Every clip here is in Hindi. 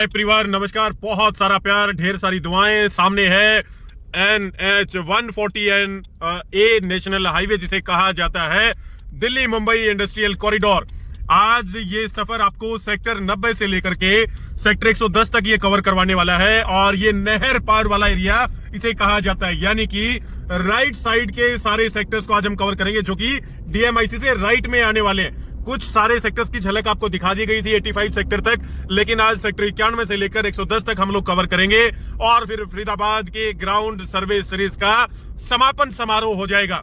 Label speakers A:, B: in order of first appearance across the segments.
A: परिवार नमस्कार, बहुत सारा प्यार, ढेर सारी दुआएं। सामने है NH140 ए नेशनल हाईवे जिसे कहा जाता है दिल्ली मुंबई इंडस्ट्रियल कॉरिडोर। आज ये सफर आपको सेक्टर 90 से लेकर के सेक्टर 110 तक ये कवर करवाने वाला है और ये नहर पार वाला एरिया इसे कहा जाता है, यानी कि राइट साइड के सारे सेक्टर्स को आज हम कवर करेंगे जो कि DMIC से राइट में आने वाले हैं। कुछ सारे सेक्टर्स की झलक आपको दिखा दी गई थी 85 सेक्टर तक, लेकिन आज सेक्टर 91 से लेकर 110 तक हम लोग कवर करेंगे और फिर फरीदाबाद के ग्राउंड सर्वे सीरीज का समापन समारोह हो जाएगा।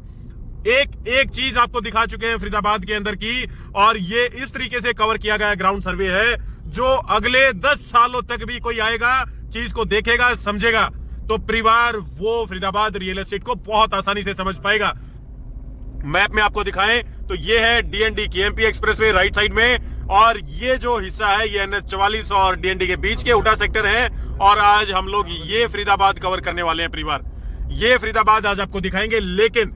A: एक चीज आपको दिखा चुके हैं फरीदाबाद के अंदर की, और ये इस तरीके से कवर किया गया ग्राउंड सर्वे है जो अगले 10 सालों तक भी कोई आएगा, चीज को देखेगा, समझेगा तो परिवार वो फरीदाबाद रियल एस्टेट को बहुत आसानी से समझ पाएगा। मैप में आपको दिखाएं तो ये है DND KMP expressway right side में, और ये जो हिस्सा है ये NH44 और DND के बीच के उटा सेक्टर है। और आज हम लोग ये फरीदाबाद कवर करने वाले हैं परिवार, ये फरीदाबाद आज आपको दिखाएंगे। लेकिन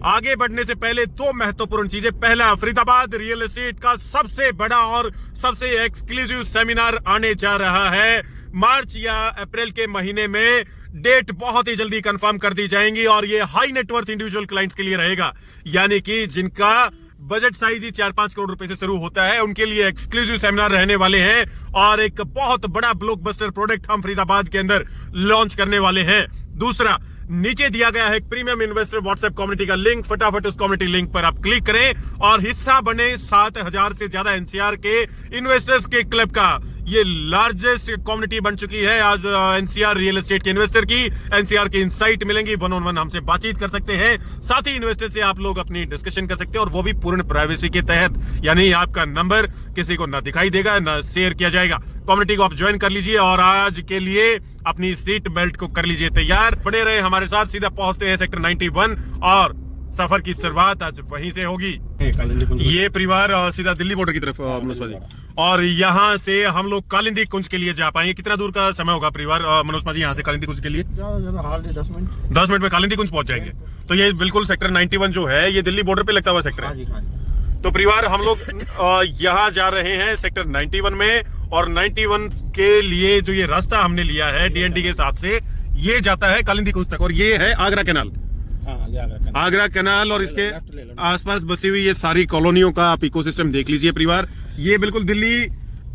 A: आगे बढ़ने से पहले दो महत्वपूर्ण चीजें। पहला, फरीदाबाद रियल एस्टेट का सबसे बड़ा और सबसे एक्सक्लूसिव सेमिनार आने जा रहा है मार्च या अप्रैल के महीने में। डेट बहुत ही जल्दी कंफर्म कर दी जाएंगी और ये हाई नेटवर्थ इंडिविजुअल क्लाइंट्स के लिए रहेगा, यानी कि जिनका बजट साइज ही 4-5 करोड़ रुपए से शुरू होता है, उनके लिए एक्सक्लूसिव सेमिनार रहने वाले हैं और एक बहुत बड़ा ब्लॉकबस्टर प्रोडक्ट हम फरीदाबाद के अंदर लॉन्च करने वाले हैं। दूसरा, नीचे दिया गया है एक प्रीमियम इन्वेस्टर व्हाट्सएप कम्युनिटी का लिंक, फटाफट उस कम्युनिटी लिंक पर आप क्लिक करें और हिस्सा बने 7000 से ज्यादा NCR के इन्वेस्टर्स के क्लब का। ये लार्जेस्ट कम्युनिटी बन चुकी है आज NCR रियल एस्टेट के इन्वेस्टर की। NCR की इनसाइट मिलेंगी, 1-on-1 हमसे बातचीत कर सकते हैं, साथ ही इन्वेस्टर से आप लोग अपनी डिस्कशन कर सकते हैं और वो भी पूर्ण प्राइवेसी के तहत, यानी आपका नंबर किसी को ना दिखाई देगा ना शेयर किया जाएगा। कम्युनिटी को आप ज्वाइन कर लीजिए और आज के लिए अपनी सीट बेल्ट को कर लीजिए तैयार। बने रहे हमारे साथ, सीधा पहुंचते हैं सेक्टर 91 और सफर की शुरुआत आज वहीं से होगी। ये परिवार सीधा दिल्ली बॉर्डर की तरफ मनोज भाजी, और यहाँ से हम लोग कालिंदी कुंज के लिए जा पाएंगे। कितना दूर का समय होगा परिवार मनोज भाजी यहाँ से कालिंदी कुंज के लिए? 10 मिनट में कालिंदी कुंज पहुंच जाएंगे। तो ये बिल्कुल सेक्टर 91 जो है ये दिल्ली बॉर्डर पे लगता हुआ सेक्टर है। तो परिवार हम लोग यहाँ जा रहे हैं सेक्टर 91 में, और 91 के लिए जो ये रास्ता हमने लिया है DND के साथ से, ये जाता है कालिंदी कुंज तक और ये है आगरा कैनाल। आगरा कैनाल और इसके आसपास बसी हुई ये सारी कॉलोनियों का आप इकोसिस्टम देख लीजिए परिवार। ये बिल्कुल दिल्ली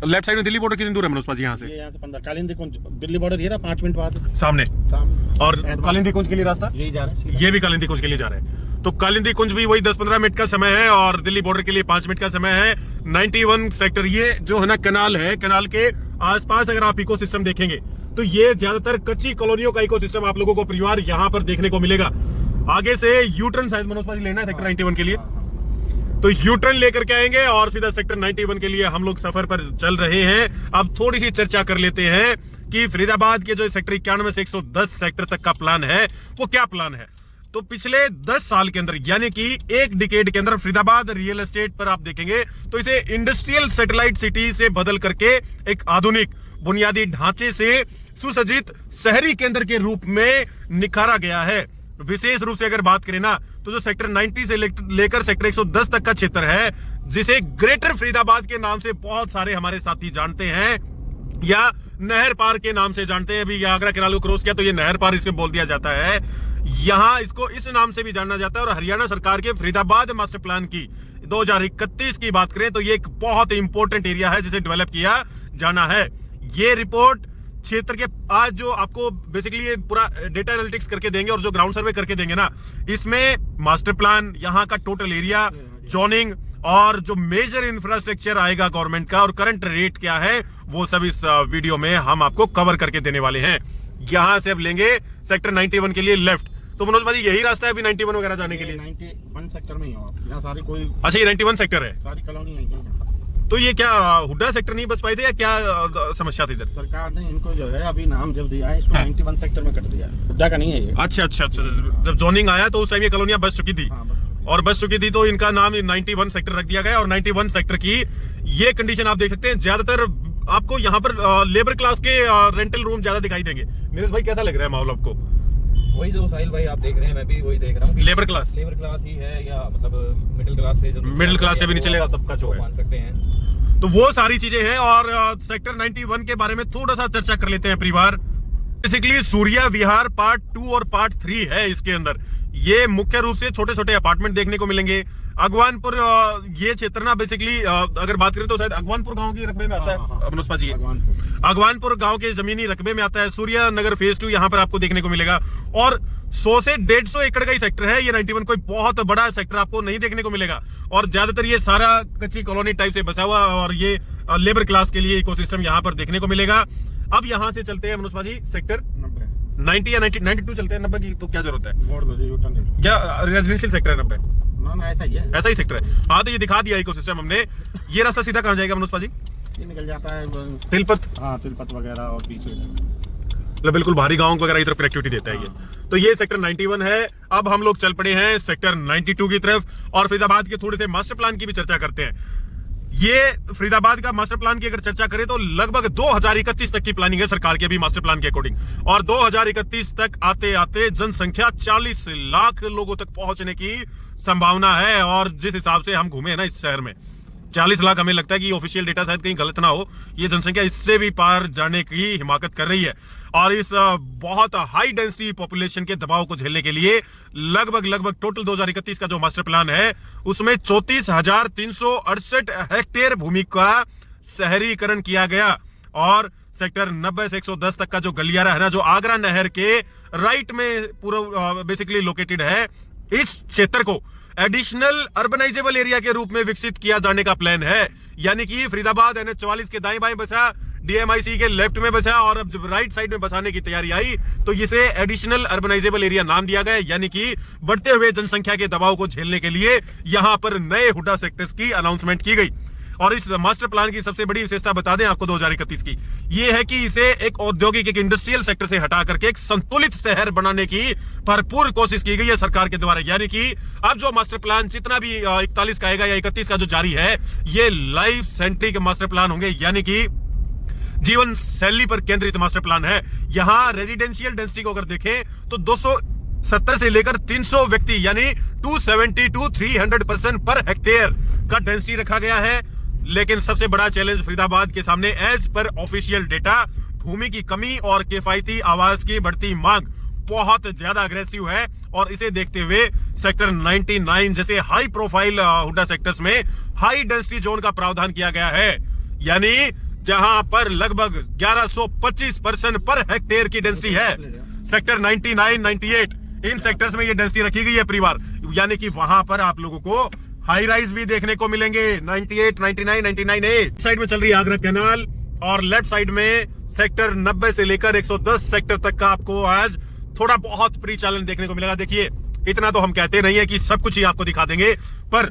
A: लेफ्ट साइड में दिल्ली बॉर्डर कितनी दूर है मनोज भाजी यहाँ से?
B: यहाँ से 15 कालिंदी कुंज दिल्ली बॉर्डर ये 5 मिनट बाद
A: सामने। और कालिंदी कुंज के लिए रास्ता
B: यही जा रहे हैं,
A: ये भी कालिंदी कुंज के लिए जा रहे हैं। तो कालिंदी कुंज भी वही 10-15 मिनट का समय है और दिल्ली बॉर्डर के लिए 5 मिनट का समय है। 91 सेक्टर ये जो है ना कैनाल है, कैनाल के आसपास अगर आप इकोसिस्टम देखेंगे तो ये ज्यादातर कच्ची कॉलोनियों का इकोसिस्टम आप लोगों को परिवार यहाँ पर देखने को मिलेगा। आगे से यूटर्न शायद मनोज भाजी लेना है सेक्टर 91 के लिए, तो यूटर्न लेकर के आएंगे और सीधा सेक्टर 91 के लिए हम लोग सफर पर चल रहे हैं। अब थोड़ी सी चर्चा कर लेते हैं कि फरीदाबाद के जो सेक्टर 91 से 110 सेक्टर तक का प्लान है वो क्या प्लान है। तो पिछले 10 साल के अंदर, यानी कि एक डिकेड के अंदर फरीदाबाद रियल एस्टेट पर आप देखेंगे तो इसे इंडस्ट्रियल सैटेलाइट सिटी से बदल करके एक आधुनिक बुनियादी ढांचे से सुसज्जित शहरी केंद्र के रूप में निखारा गया है। विशेष रूप से अगर बात करें ना तो जो सेक्टर 90 से लेकर सेक्टर 110 तक का क्षेत्र है, जिसे ग्रेटर फरीदाबाद के नाम से बहुत सारे हमारे साथी जानते हैं या नहर पार के नाम से जानते हैं। अभी आगरा कैनाल को क्रॉस किया तो ये नहर पार इसमें बोल दिया जाता है, यहाँ इसको इस नाम से भी जाना जाता है। और हरियाणा सरकार के फरीदाबाद मास्टर प्लान की 2031 की बात करें तो ये एक बहुत इंपॉर्टेंट एरिया है जिसे डेवलप किया जाना है। ये रिपोर्ट क्षेत्र के आज जो आपको बेसिकली पूरा डेटा एनालिटिक्स करके देंगे और जो ग्राउंड सर्वे करके देंगे ना, इसमें मास्टर प्लान, यहाँ का टोटल एरिया, जोनिंग और जो मेजर इंफ्रास्ट्रक्चर आएगा गवर्नमेंट का और करंट रेट क्या है, वो सब इस वीडियो में हम आपको कवर करके देने वाले हैं। यहाँ से अब लेंगे सेक्टर 91 के लिए लेफ्ट। तो मनोज भाजी यही रास्ता है अभी 91 वगैरह जाने के लिए?
B: 91 सेक्टर में ही हो आप, यहाँ सारी कोई।
A: अच्छा, ये 91 सेक्टर है,
B: सारी कॉलोनी है।
A: तो ये क्या हुड्डा सेक्टर नहीं बच पाए थे या क्या समस्या थी इधर?
B: सरकार ने इनको जो है अभी नाम जब दिया है इसको 91 सेक्टर में कर दिया है, हुड्डा का नहीं है ये।
A: अच्छा, जब जोनिंग आया तो उस टाइम ये कॉलोनियां बच चुकी थी। और बच चुकी थी तो इनका नाम 91 सेक्टर रख दिया गया। और 91 सेक्टर की ये कंडीशन आप देख सकते हैं, ज्यादातर आपको यहाँ पर लेबर क्लास के रेंटल रूम ज्यादा दिखाई देंगे। नीरज भाई कैसा लग रहा है माहौल आपको?
C: वही जो साहिल भाई आप देख रहे हैं, मैं भी वही देख रहा हूँ।
A: लेबर क्लास
C: ही है या मतलब मिडिल क्लास से
A: भी नहीं चलेगा तब का जो है,
C: मान सकते हैं।
A: तो वो सारी चीजें हैं। और सेक्टर 91 के बारे में थोड़ा सा चर्चा कर लेते हैं परिवार। बेसिकली सूर्या विहार पार्ट 2 और पार्ट 3 है इसके अंदर। ये मुख्य रूप से छोटे छोटे अपार्टमेंट देखने को मिलेंगे। अगवानपुर ये क्षेत्र ना बेसिकली अगर बात करें तो शायद अगवानपुर गांव के रकबे में आता है मनोज जी। अगवानपुर गांव के जमीनी रकबे में आता है। सूर्या नगर फेज 2 यहाँ पर आपको देखने को मिलेगा। और 100 से 150 एकड़ का ही सेक्टर है ये 91। कोई बहुत बड़ा सेक्टर आपको नहीं देखने को मिलेगा। और ज्यादातर ये सारा कच्ची कॉलोनी टाइप से बसा हुआ और ये लेबर क्लास के लिए इकोसिस्टम यहाँ पर देखने को मिलेगा। अब यहाँ से चलते हैं मनोज जी सेक्टर 90 या 92 चलते हैं। 90 की तो क्या जरूरत है, क्या रेजिडेंशियल सेक्टर है 90?
B: ना ऐसा ही है,
A: ऐसा ही सेक्टर है। हाँ तो ये दिखा दिया इकोसिस्टम हमने। ये रास्ता सीधा कहाँ जाएगा मनोज जी?
B: ये निकल जाता है
A: तिलपत।
B: हाँ तिलपत वगैरह और पीछे
A: बिल्कुल भारी गांव वगैरह की तरफ कनेक्टिविटी देता है ये। तो ये सेक्टर 91 है। अब हम लोग चल पड़े हैं सेक्टर 92 की तरफ और फरीदाबाद के थोड़े से मास्टर प्लान की भी चर्चा करते हैं। ये फरीदाबाद का मास्टर प्लान की अगर चर्चा करें तो लगभग 2031 तक की प्लानिंग है सरकार के अभी मास्टर प्लान के अकॉर्डिंग। और 2031 तक आते आते जनसंख्या 40 लाख लोगों तक पहुंचने की संभावना है। और जिस हिसाब से हम घूमे हैं ना इस शहर में 40 लाख, हमें लगता है कि ऑफिशियल डेटा शायद कहीं गलत ना हो, ये जनसंख्या इससे भी पार जाने की हिमाकत कर रही है। और इस बहुत हाई डेंसिटी पॉपुलेशन के दबाव को झेलने के लिए लगभग टोटल 2031 का जो मास्टर प्लान है उसमें 34,368 हेक्टेयर भूमि का शहरीकरण किया गया। और सेक्टर 90 से 110 तक का जो गलियारा है ना, जो आगरा नहर के राइट में पूरा बेसिकली लोकेटेड है, इस क्षेत्र को एडिशनल अर्बनाइजेबल एरिया के रूप में विकसित किया जाने का प्लान है। यानी कि फरीदाबाद NH44 के दाएं बाएं बसा, DMIC के लेफ्ट में बसा और अब जब राइट साइड में बसाने की तैयारी आई तो इसे एडिशनल अर्बनाइजेबल एरिया नाम दिया गया। यानी कि बढ़ते हुए जनसंख्या के दबाव को झेलने के लिए यहां पर नए हुडा सेक्टर्स की अनाउंसमेंट की गई। और इस मास्टर प्लान की सबसे बड़ी विशेषता बता दें आपको 2031 की, ये है कि इसे एक औद्योगिक एक इंडस्ट्रियल सेक्टर से हटा करके एक संतुलित शहर बनाने की भरपूर कोशिश की गई है सरकार के द्वारा। यानी कि अब जो मास्टर प्लान जितना भी 41 का आएगा या 31 का जो जारी है, ये लाइफ सेंट्रिक मास्टर प्लान होंगे। यानी कि जीवन शैली पर केंद्रित मास्टर प्लान है। यहां रेजिडेंशियल डेंसिटी को अगर देखें तो 270 से लेकर 300 व्यक्ति यानी 270 to 300% पर हेक्टेयर का डेंसिटी रखा गया है। लेकिन सबसे बड़ा चैलेंज फरीदाबाद के सामने एज पर ऑफिशियल डेटा भूमि की कमी और किफायती आवास की बढ़ती मांग बहुत ज्यादा अग्रेसिव है। और इसे देखते हुए सेक्टर 99 जैसे हाई प्रोफाइल हुडा सेक्टर्स में हाई डेंसिटी जोन का प्रावधान किया गया है। यानी जहां पर लगभग 1125% पर हेक्टेयर की डेंसिटी है। सेक्टर 99, 98 इन सेक्टर्स में ये डेंसिटी रखी गई है परिवार। यानी कि वहां पर आप लोगों को हाई राइज भी देखने को मिलेंगे। 98, 99, 99A साइड में चल रही है आगरा कैनाल और लेफ्ट साइड में सेक्टर 90 से लेकर 110 सेक्टर तक का आपको आज थोड़ा बहुत परिचालन देखने को मिलेगा। देखिए इतना तो हम कहते नहीं है कि सब कुछ ही आपको दिखा देंगे, पर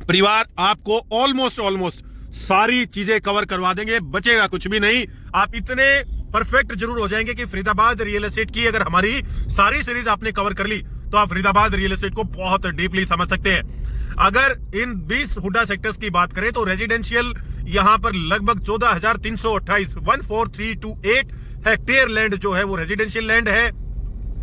A: परिवार आपको ऑलमोस्ट सारी चीजें कवर करवा देंगे, बचेगा कुछ भी नहीं। आप इतने परफेक्ट जरूर हो जाएंगे कि फरीदाबाद रियल एस्टेट की अगर हमारी सारी सीरीज आपने कवर कर ली तो आप फरीदाबाद रियल एस्टेट को बहुत डीपली समझ सकते हैं। अगर इन 20 हुडा सेक्टर्स की बात करें तो रेजिडेंशियल यहां पर लगभग 14,328 14328 हेक्टेयर लैंड जो है वो रेजिडेंशियल लैंड है।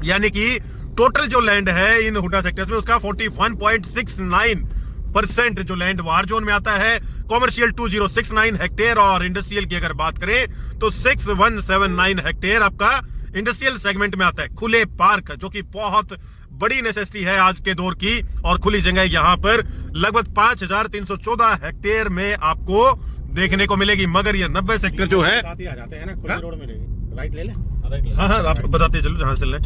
A: यानी कि टोटल जो लैंड है इन हुडा सेक्टर्स में उसका 41.69% जो लैंड वार जोन में आता है। कॉमर्शियल 2069 हेक्टेयर और इंडस्ट्रियल की अगर बात करें तो 6179 हेक्टेयर आपका इंडस्ट्रियल सेगमेंट में आता है। खुले पार्क जो कि बहुत बड़ी नेसेसिटी है आज के दौर की, और खुली जगह यहां पर लगभग 5314 हेक्टेयर में आपको देखने को मिलेगी। मगर ये 90 सेक्टर जो है
B: साथ ही आ जाते हैं ना, खुली रोड में राइट ले ले।
A: हाँ आप बताते चलो जहां से ले।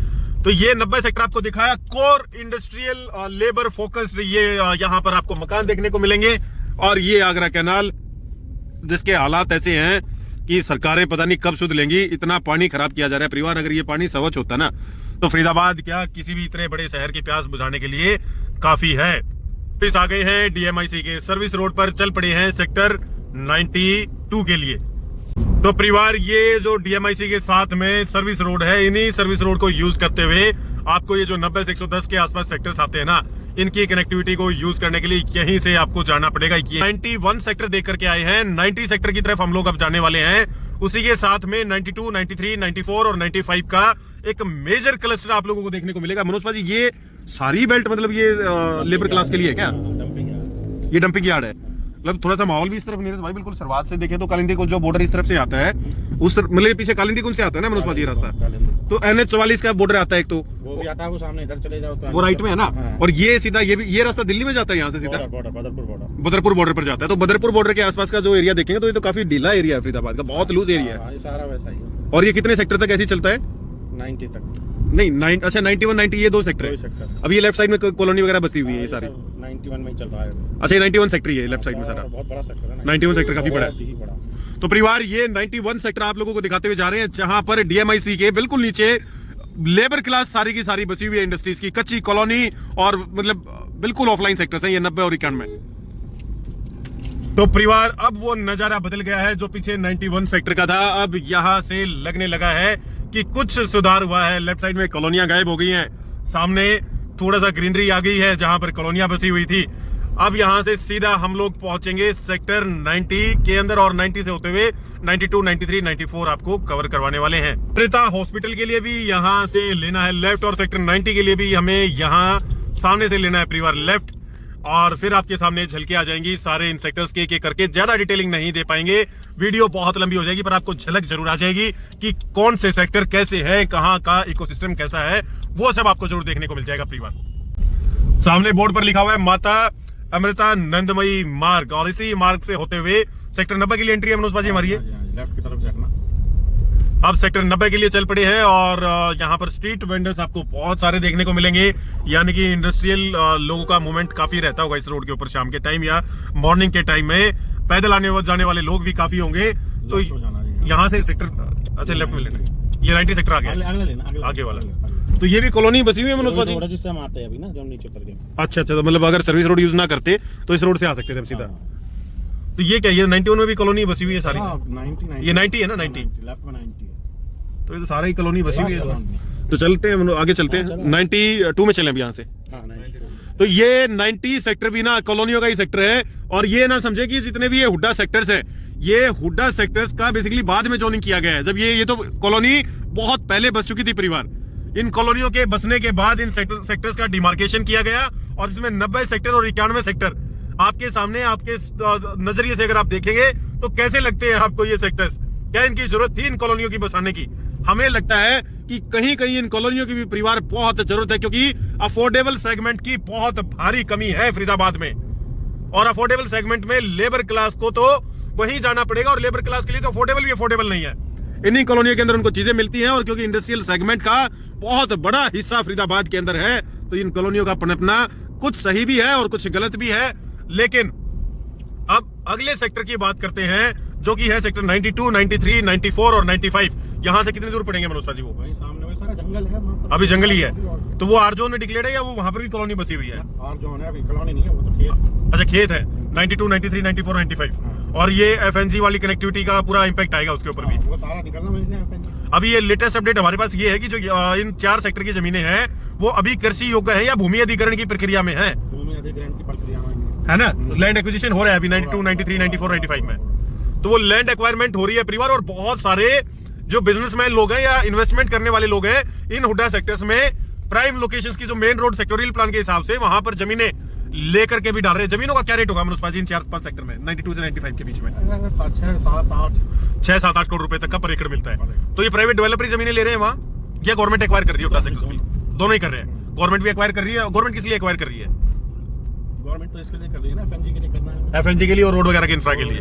A: तो ये 90 सेक्टर आपको दिखाया कोर इंडस्ट्रियल लेबर फोकस्ड, ये यहाँ पर आपको मकान देखने को मिलेंगे। और ये आगरा कैनाल जिसके हालात ऐसे हैं कि सरकारें पता नहीं कब सुध लेंगी, इतना पानी खराब किया जा रहा है परिवार। अगर ये पानी स्वच्छ होता ना तो फरीदाबाद क्या किसी भी इतने बड़े शहर की प्यास बुझाने के लिए काफी है। इस आ गए हैं DMIC के सर्विस रोड पर, चल पड़े हैं सेक्टर 92 के लिए। तो परिवार ये जो DMIC के साथ में सर्विस रोड है, इन्हीं सर्विस रोड को यूज करते हुए आपको ये जो 90 से 110 के आसपास सेक्टर्स आते हैं ना, इनकी कनेक्टिविटी को यूज करने के लिए यहीं से आपको जाना पड़ेगा। 91 सेक्टर देख करके आए हैं, 90 सेक्टर की तरफ हम लोग अब जाने वाले हैं। उसी के साथ में 92, 93, 94 और 95 का एक मेजर क्लस्टर आप लोगों को देखने को मिलेगा। मनोज भाजी ये सारी बेल्ट मतलब ये लेबर क्लास के लिए है क्या?
B: डंपिंग
A: ये डंपिंग यार्ड है। मतलब थोड़ा सा माहौल भी इस तरफ नीरज भाई बिल्कुल शुरुआत से देखें तो कालिंदी कुंज जो बॉर्डर इस तरफ से आता है, उस मतलब पीछे कालिंदी कुंज से आता है ना मनोज भाई ये रास्ता, तो NH44 का बॉर्डर आता है एक, तो
B: वो भी आता है, वो सामने इधर चले जाओ तो
A: वो राइट में है ना,
B: हाँ।
A: और ये सीधा ये रास्ता दिल्ली में जाता है, यहाँ से सीधा बदरपुर बॉर्डर पर जाता है। तो बदरपुर बॉर्डर के आसपास का जो एरिया देखेंगे तो ये तो काफी ढीला एरिया है फरीदाबाद का, बहुत लूज एरिया है।
B: ये सारा वैसा ही है।
A: और ये कितने सेक्टर तक ऐसे चलता है?
B: 90 तक
A: नहीं 9 अच्छा 91 90 ये दो सेक्टर है। अब ये लेफ्ट साइड में कॉलोनी वगैरह बसी हुई है ये सारी।
B: 91 में चल रहा है।
A: अच्छा ये 91 सेक्टर ही है लेफ्ट साइड में सारा,
B: बहुत बड़ा सेक्टर है।
A: 91 सेक्टर काफी बड़ा है।
B: बहुत ही बड़ा।
A: तो परिवार ये 91 सेक्टर आप लोगों को दिखाते हुए जा रहे हैं, जहां पर DMIC के बिल्कुल नीचे लेबर क्लास सारी की सारी बसी हुई है इंडस्ट्रीज की, कच्ची कॉलोनी और मतलब बिल्कुल ऑफलाइन सेक्टर्स हैं ये 90 और 91 में। तो परिवार अब वो नजारा बदल गया है जो पीछे 91 सेक्टर का था, अब यहां से लगने लगा है कि कुछ सुधार हुआ है। लेफ्ट साइड में कॉलोनियां गायब हो गई हैं, सामने थोड़ा सा ग्रीनरी आ गई है जहां पर कॉलोनियां बसी हुई थी। अब यहां से सीधा हम लोग पहुंचेंगे सेक्टर 90 के अंदर और 90 से होते हुए 92, 93, 94 आपको कवर करवाने वाले हैं। प्रीता हॉस्पिटल के लिए भी यहां से लेना है लेफ्ट, और सेक्टर 90 के लिए भी हमें यहां सामने से लेना है परिवार लेफ्ट, और फिर आपके सामने झलके आ जाएंगी सारे इन सेक्टर्स के एक करके। ज्यादा डिटेलिंग नहीं दे पाएंगे, वीडियो बहुत लंबी हो जाएगी, पर आपको झलक जरूर आ जाएगी कि कौन से सेक्टर कैसे है, कहां का इकोसिस्टम कैसा है, वो सब आपको जरूर देखने को मिल जाएगा परिवार। सामने बोर्ड पर लिखा हुआ है माता अमृतानंदमयी मार्ग, और इसी मार्ग से होते हुए सेक्टर 90 के लिए एंट्री है मनोज बाजी हमारी है।
B: लेफ्ट की तरफ जाना।
A: अब सेक्टर 90 के लिए चल पड़े हैं, और यहाँ पर स्ट्रीट वेंडर्स आपको बहुत सारे देखने को मिलेंगे, यानी कि इंडस्ट्रियल लोगों का मूवमेंट काफी रहता होगा इस रोड के ऊपर शाम के टाइम या मॉर्निंग के टाइम में। पैदल आने जाने वाले लोग भी काफी होंगे। तो यहाँ से सेक्टर अच्छा लेफ्ट में लेना, ये 90 सेक्टर आ गया आगे वाला। तो ये भी कॉलोनी बसी हुई है मनोज बाजी,
B: जिससे हम आते हैं अभी ना, जो नीचे उतर के।
A: अच्छा अच्छा, तो मतलब अगर सर्विस रोड यूज ना करते तो इस रोड से आ सकते थे हम सीधा। तो ये क्या, ये 91 में भी कॉलोनी बसी हुई है सारी? ये 90 है ना, 90
B: लेफ्ट में 90 है।
A: तो ये तो सारा ही कॉलोनी बसी हुई है। तो चलते हैं आगे, चलते हैं 92 में चलें अब यहाँ से। तो ये 90 सेक्टर भी ना कॉलोनियों का ही सेक्टर है, और ये ना समझे कि जितने भी ये हुड्डा सेक्टर्स हैं, ये हुड्डा सेक्टर्स का बेसिकली बाद में जोनिंग किया गया है। जब ये तो कॉलोनी बहुत पहले बस चुकी थी परिवार, इन कॉलोनियों के बसने के बाद इन सेक्टर्स का डिमार्केशन किया गया, और इसमें 90 सेक्टर और 91 सेक्टर आपके सामने, आपके नजरिए से अगर आप देखेंगे तो कैसे लगते हैं आपको ये सेक्टर्स? क्या इनकी जरूरत थी इन कॉलोनियों की बसाने की? हमें लगता है कि कहीं कहीं इन कॉलोनियों की भी परिवार बहुत जरूरत है, क्योंकि अफोर्डेबल सेगमेंट की बहुत भारी कमी है फरीदाबाद में, और अफोर्डेबल सेगमेंट में लेबर क्लास को तो वहीं जाना पड़ेगा, और लेबर क्लास के लिए तो अफोर्डेबल भी अफोर्डेबल नहीं है। इन्हीं कॉलोनियों के अंदर उनको चीजें मिलती हैं, और क्योंकि इंडस्ट्रियल सेगमेंट का बहुत बड़ा हिस्सा फरीदाबाद के अंदर है, तो इन कॉलोनियों का पनपना कुछ सही भी है और कुछ गलत भी है। लेकिन अब अगले सेक्टर की बात करते हैं, जो कि है सेक्टर 92, 93, 94 और 95। यहाँ से कितनी दूर पड़ेंगे मनोज जी? वो
B: वही सामने वही सारा जंगल है वहाँ पर।
A: अभी जंगल ही है। तो वो आर जोन में डिक्लेयर्ड है या वो वहां पर भी कॉलोनी बसी हुई है?
B: आर जोन है, अभी कॉलोनी नहीं है, वो तो खेत।
A: अच्छा खेत है। 92, 93, 94, 95, और ये FNG वाली कनेक्टिविटी का पूरा इंपैक्ट आएगा उसके ऊपर भी।
B: वो सारा निकलना है।
A: अभी ये लेटेस्ट अपडेट हमारे पास ये है कि जो इन 4 सेक्टर की जमीनें हैं वो अभी कृषि योग्य है या भूमि अधिग्रहण की प्रक्रिया में है,
B: भूमि अधिग्रहण की प्रक्रिया में
A: है ना? लैंड एक्विजिशन हो रहा है अभी 92, 93, 94, 95 में। तो वो लैंड एक्वायरमेंट हो रही है परिवार, और बहुत सारे जो बिजनेसमैन लोग हैं या इन्वेस्टमेंट करने वाले लोग हैं इन हुड्डा सेक्टर्स में, प्राइम लोकेशंस की जो मेन रोड सेक्टोरियल प्लान के हिसाब से वहां पर जमीनें लेकर के भी डाल रहे हैं। जमीनों का क्या रेट होगा मनोज पाजी इन 4-5 सेक्टर में 92 से 95 के बीच में? 6-7-8 करोड़ रुपए तक का पर एकड़ मिलता है। तो ये प्राइवेट डेवलपर जमीनें ले रहे हैं वहां, या गवर्नमेंट एक्वायर कर रही है हुड्डा सेक्टर्स में? दोनों ही कर रहे हैं। गवर्नमेंट भी एक्वायर कर रही है। गवर्नमेंट किस लिए एक्वायर कर रही है?
B: गवर्नमेंट तो इसके लिए कर रही है ना, FNG के लिए करना है।
A: FNG के लिए और रोड वगैरह के इंफ्रा के लिए।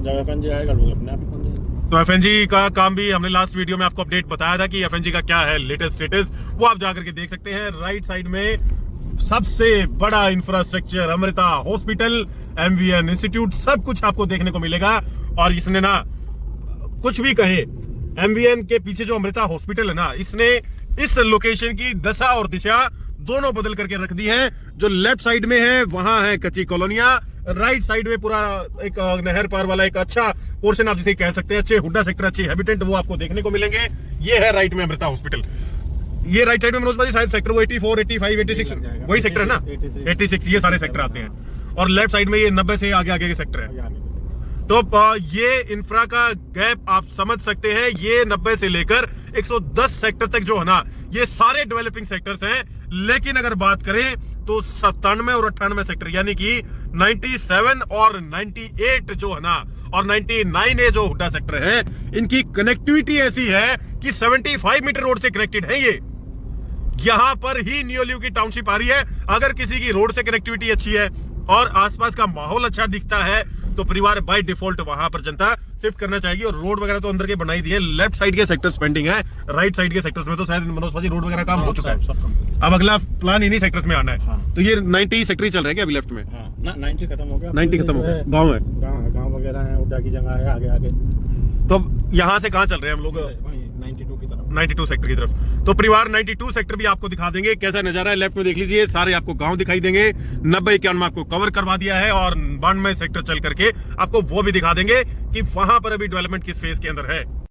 B: जब FNG आएगा लोग अपने आप ही बन जाएंगे।
A: तो FNG का काम भी हमने लास्ट वीडियो में आपको अपडेट बताया था कि FNG का क्या है लेटेस्ट स्टेटस, वो आप जाकर के देख सकते हैं। राइट साइड में सबसे बड़ा infrastructure Amrita hospital, MVN institute, सब कुछ आपको देखने को मिलेगा। और इसने ना कुछ भी कहे, MVN के पीछे जो अमृता हॉस्पिटल है ना, इसने इस लोकेशन की दशा और दिशा दोनों बदल करके रख दी है। जो लेफ्ट साइड में है वहां है कच्ची कॉलोनियां, राइट साइड में पूरा एक नहर पार वाला एक अच्छा पोर्शन आप जिसे कह सकते हैं, अच्छे हुड्डा सेक्टर, अच्छे हैबिटेंट वो आपको देखने को मिलेंगे। ये है राइट में अमृता हॉस्पिटल। ये राइट साइड में मनोज भाई शायद सेक्टर 84, 85, 86 वही सेक्टर है ना, 86 ये सारे सेक्टर आते हैं। और लेफ्ट साइड में ये 90 से आगे आगे के सेक्टर है। तो ये इंफ्रा का गैप आप समझ सकते हैं। ये 90 से लेकर 110 सेक्टर तक जो है ना, ये सारे डेवलपिंग सेक्टर्स हैं। लेकिन अगर बात करें तो 97 और 98 सेक्टर यानी कि 97 और 98 जो है ना, और 99A जो हुड्डा सेक्टर है, इनकी कनेक्टिविटी ऐसी है कि 75 मीटर रोड से कनेक्टेड है ये। यहां पर ही न्यूलियो की टाउनशिप आ रही है। अगर किसी की रोड से कनेक्टिविटी अच्छी है और आसपास का माहौल अच्छा दिखता है तो परिवार बाय डिफॉल्ट वहां पर जनता शिफ्ट करना चाहिए। और रोड वगैरह तो अंदर के बनाई दिए, लेफ्ट साइड के सेक्टर्स पेंडिंग है, राइट साइड के सेक्टर्स में तो शायद मनोज भाजी रोड वगैरह काम हो चुका है। अब अगला प्लान इन्हीं सेक्टर्स में आना है।
B: हाँ।
A: तो ये 90 सेक्टर ही चल रहे हैं क्या अभी लेफ्ट में?
B: हाँ, ना 90 खत्म हो गया,
A: 90 खत्म हो गया, गाँव है,
B: गाँव वगैरह है, उड्डा की जगह है आगे आगे।
A: तो अब यहाँ से कहाँ चल रहे हैं हम लोग?
B: 92 की तरफ,
A: 92 सेक्टर की तरफ। तो परिवार 92 सेक्टर भी आपको दिखा देंगे कैसा नजारा है। लेफ्ट में देख लीजिए, सारे आपको गांव दिखाई देंगे। 90-91 आपको कवर करवा दिया है और 92 सेक्टर चल करके आपको वो भी दिखा देंगे कि वहां पर अभी डेवलपमेंट किस फेज के अंदर है।